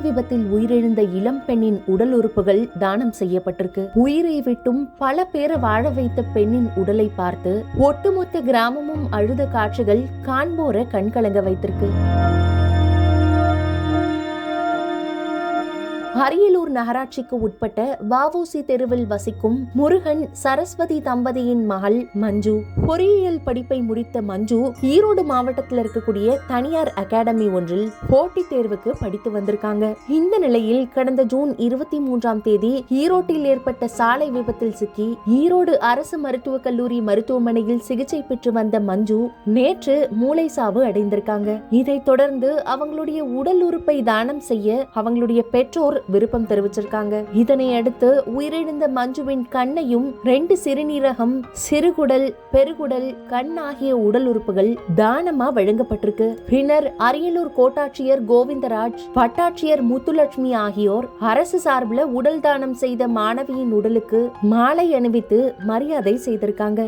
விபத்தில் உயிரிழந்த இளம் பெண்ணின் உடல் உறுப்புகள் தானம் செய்யப்பட்டிருக்கு. உயிரை விட்டும் பல பேரை வாழ வைத்த பெண்ணின் உடலை பார்த்து ஒட்டுமொத்த கிராமமும் அழுத காட்சிகள் காண்போரை கண்கலங்க வைத்திருக்கு. அரியலூர் நகராட்சிக்கு உட்பட்ட வ.உ.சி. தெருவில் வசிக்கும் முருகன் சரஸ்வதி தம்பதியின் மகள் மஞ்சு. பொறியியல் படிப்பை முடித்த மஞ்சு ஈரோடு மாவட்டத்தில் இருக்கக்கூடிய தனியார் அகாடமி ஒன்றில் போட்டித் தேர்வுக்கு படித்து வந்திருக்காங்க. இந்த நிலையில் கடந்த ஜூன் 23ஆம் தேதி ஈரோட்டில் ஏற்பட்ட சாலை விபத்தில் சிக்கி ஈரோடு அரசு மருத்துவக் கல்லூரி மருத்துவமனையில் சிகிச்சை பெற்று வந்த மஞ்சு நேற்று மூளை சாவு அடைந்திருக்காங்க. இதைத் தொடர்ந்து அவங்களுடைய உடல் உறுப்பை தானம் செய்ய அவங்களுடைய பெற்றோர் விருப்பம் தெரிவிச்சிருக்காங்க. இதனை அடுத்து உயிரிழந்த மஞ்சுவின் கண்ணையும் 2 சிறுநீரகம், சிறுகுடல், பெருகுடல், கண் ஆகிய உடல் உறுப்புகள் தானமா வழங்கப்பட்டிருக்கு. பின்னர் அரியலூர் கோட்டாட்சியர் கோவிந்தராஜ், வட்டாட்சியர் முத்துலட்சுமி ஆகியோர் அரசு சார்பில் உடல் தானம் செய்த மாணவியின் உடலுக்கு மாலை அணிவித்து மரியாதை செய்திருக்காங்க.